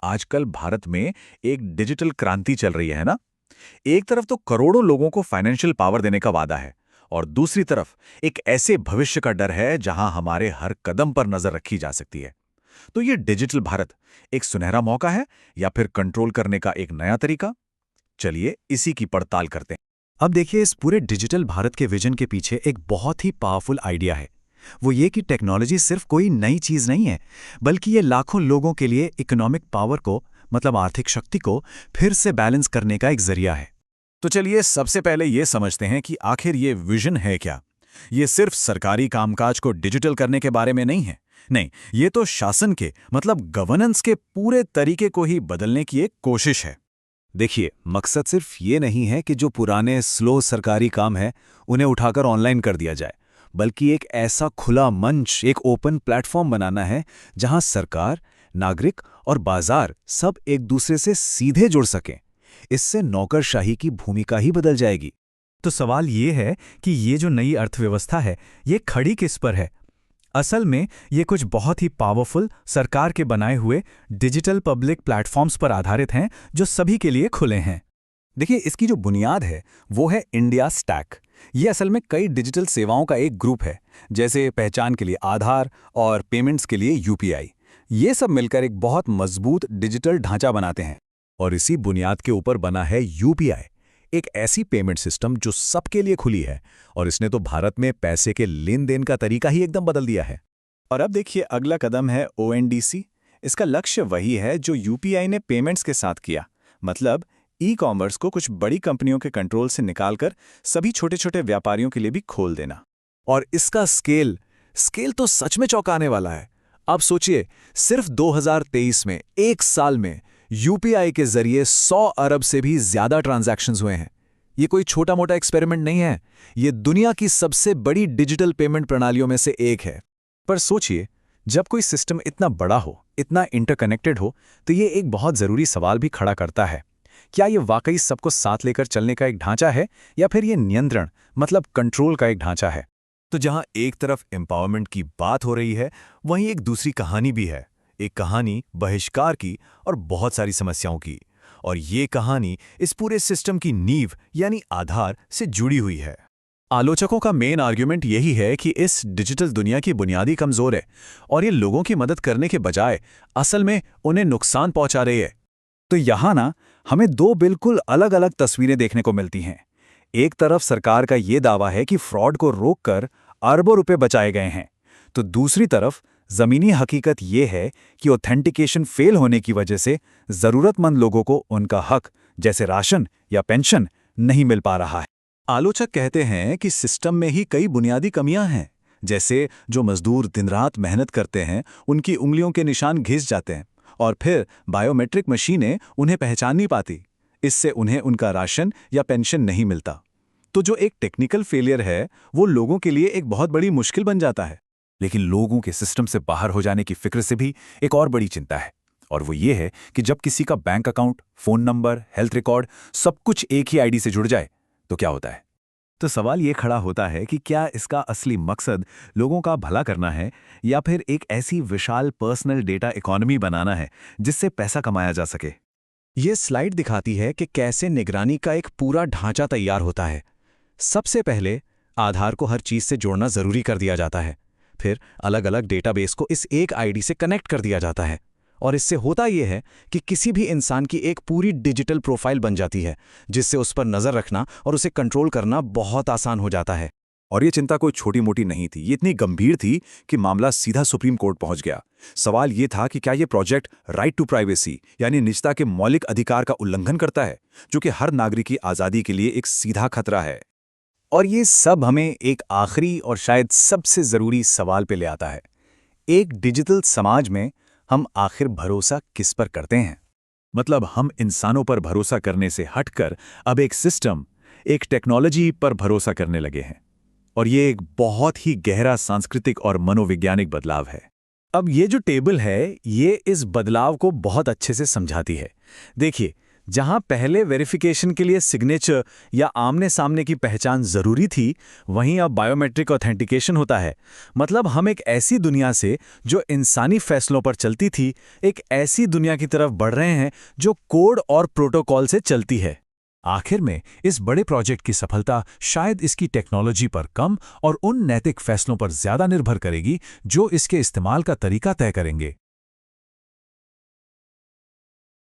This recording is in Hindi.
आजकल भारत में एक डिजिटल क्रांति चल रही है ना। एक तरफ तो करोड़ों लोगों को फाइनेंशियल पावर देने का वादा है और दूसरी तरफ एक ऐसे भविष्य का डर है जहां हमारे हर कदम पर नजर रखी जा सकती है। तो ये डिजिटल भारत एक सुनहरा मौका है या फिर कंट्रोल करने का एक नया तरीका? चलिए इसी की पड़ताल करते हैं। अब देखिए, इस पूरे डिजिटल भारत के विजन के पीछे एक बहुत ही पावरफुल आइडिया है। वो ये कि टेक्नोलॉजी सिर्फ कोई नई चीज नहीं है, बल्कि ये लाखों लोगों के लिए इकोनॉमिक पावर को, मतलब आर्थिक शक्ति को फिर से बैलेंस करने का एक जरिया है। तो चलिए सबसे पहले ये समझते हैं कि आखिर ये विजन है क्या। ये सिर्फ सरकारी कामकाज को डिजिटल करने के बारे में नहीं है। नहीं, ये तो शासन के, मतलब गवर्नेंस के पूरे तरीके को ही बदलने की एक कोशिश है। देखिए, मकसद सिर्फ ये नहीं है कि जो पुराने स्लो सरकारी काम है उन्हें उठाकर ऑनलाइन कर दिया जाए, बल्कि एक ऐसा खुला मंच, एक ओपन प्लेटफॉर्म बनाना है जहां सरकार, नागरिक और बाजार सब एक दूसरे से सीधे जुड़ सकें। इससे नौकरशाही की भूमिका ही बदल जाएगी। तो सवाल ये है कि ये जो नई अर्थव्यवस्था है, ये खड़ी किस पर है? असल में ये कुछ बहुत ही पावरफुल सरकार के बनाए हुए डिजिटल पब्लिक प्लेटफॉर्म्स पर आधारित हैं, जो सभी के लिए खुले हैं। देखिए, इसकी जो बुनियाद है वो है इंडिया स्टैक। ये असल में कई डिजिटल सेवाओं का एक ग्रुप है, जैसे पहचान के लिए आधार और पेमेंट्स के लिए यूपीआई। ये सब मिलकर एक बहुत मजबूत डिजिटल ढांचा बनाते हैं। और इसी बुनियाद के ऊपर बना है यूपीआई, एक ऐसी पेमेंट सिस्टम जो सबके लिए खुली है, और इसने तो भारत में पैसे के लेन देन का तरीका ही एकदम बदल दिया है। और अब देखिए, अगला कदम है ओएनडीसी। इसका लक्ष्य वही है जो यूपीआई ने पेमेंट्स के साथ किया, मतलब ई कॉमर्स को कुछ बड़ी कंपनियों के कंट्रोल से निकालकर सभी छोटे छोटे व्यापारियों के लिए भी खोल देना। और इसका स्केल स्केल तो सच में चौंकाने वाला है। आप सोचिए, सिर्फ 2023 में, एक साल में यूपीआई के जरिए 100 अरब से भी ज्यादा ट्रांजैक्शंस हुए हैं। ये कोई छोटा मोटा एक्सपेरिमेंट नहीं है, ये दुनिया की सबसे बड़ी डिजिटल पेमेंट प्रणालियों में से एक है। पर सोचिए, जब कोई सिस्टम इतना बड़ा हो, इतना इंटरकनेक्टेड हो, तो ये एक बहुत जरूरी सवाल भी खड़ा करता है। क्या ये वाकई सबको साथ लेकर चलने का एक ढांचा है, या फिर ये नियंत्रण, मतलब कंट्रोल का एक ढांचा है? तो जहां एक तरफ एम्पावरमेंट की बात हो रही है, वहीं एक दूसरी कहानी भी है। एक कहानी बहिष्कार की और बहुत सारी समस्याओं की। और ये कहानी इस पूरे सिस्टम की नींव यानी आधार से जुड़ी हुई है। आलोचकों का मेन आर्ग्यूमेंट यही है कि इस डिजिटल दुनिया की बुनियादी कमजोर है और ये लोगों की मदद करने के बजाय असल में उन्हें नुकसान पहुंचा रही है। तो यहां ना हमें दो बिल्कुल अलग अलग तस्वीरें देखने को मिलती हैं। एक तरफ सरकार का ये दावा है कि फ्रॉड को रोककर अरबों रुपए बचाए गए हैं, तो दूसरी तरफ जमीनी हकीकत ये है कि ऑथेंटिकेशन फेल होने की वजह से जरूरतमंद लोगों को उनका हक, जैसे राशन या पेंशन, नहीं मिल पा रहा है। आलोचक कहते हैं कि सिस्टम में ही कई बुनियादी कमियां हैं, जैसे जो मजदूर दिन रात मेहनत करते हैं उनकी उंगलियों के निशान घिस जाते हैं और फिर बायोमेट्रिक मशीनें उन्हें पहचान नहीं पाती। इससे उन्हें उनका राशन या पेंशन नहीं मिलता। तो जो एक टेक्निकल फेलियर है वो लोगों के लिए एक बहुत बड़ी मुश्किल बन जाता है। लेकिन लोगों के सिस्टम से बाहर हो जाने की फिक्र से भी एक और बड़ी चिंता है, और वो ये है कि जब किसी का bank account, phone number, health record सब कुछ एक ही आईडी से जुड़ जाए तो क्या होता है? तो सवाल ये खड़ा होता है कि क्या इसका असली मकसद लोगों का भला करना है, या फिर एक ऐसी विशाल पर्सनल डेटा इकोनॉमी बनाना है जिससे पैसा कमाया जा सके। ये स्लाइड दिखाती है कि कैसे निगरानी का एक पूरा ढांचा तैयार होता है। सबसे पहले आधार को हर चीज से जोड़ना जरूरी कर दिया जाता है। फिर अलग अलग डेटाबेस को इस एक आईडी से कनेक्ट कर दिया जाता है, और इससे होता यह है कि किसी भी इंसान की एक पूरी डिजिटल प्रोफाइल बन जाती है, जिससे उस पर नजर रखना और उसे कंट्रोल करना बहुत आसान हो जाता है। और ये चिंता कोई छोटी मोटी नहीं थी, ये इतनी गंभीर थी कि मामला सीधा सुप्रीम कोर्ट पहुंच गया। सवाल ये था कि क्या ये प्रोजेक्ट राइट टू प्राइवेसी यानी निजता के मौलिक अधिकार का उल्लंघन करता है, जो कि हर नागरिक की आजादी के लिए एक सीधा खतरा है। और ये सब हमें एक आखिरी और शायद सबसे जरूरी सवाल पे ले आता है। एक डिजिटल समाज में हम आखिर भरोसा किस पर करते हैं? मतलब हम इंसानों पर भरोसा करने से हटकर अब एक सिस्टम, एक टेक्नोलॉजी पर भरोसा करने लगे हैं। और ये एक बहुत ही गहरा सांस्कृतिक और मनोवैज्ञानिक बदलाव है। अब ये जो टेबल है ये इस बदलाव को बहुत अच्छे से समझाती है। देखिए, जहां पहले वेरिफिकेशन के लिए सिग्नेचर या आमने सामने की पहचान जरूरी थी, वहीं अब बायोमेट्रिक ऑथेंटिकेशन होता है। मतलब हम एक ऐसी दुनिया से जो इंसानी फैसलों पर चलती थी, एक ऐसी दुनिया की तरफ बढ़ रहे हैं जो कोड और प्रोटोकॉल से चलती है। आखिर में इस बड़े प्रोजेक्ट की सफलता शायद इसकी टेक्नोलॉजी पर कम और उन नैतिक फैसलों पर ज्यादा निर्भर करेगी जो इसके इस्तेमाल का तरीका तय करेंगे।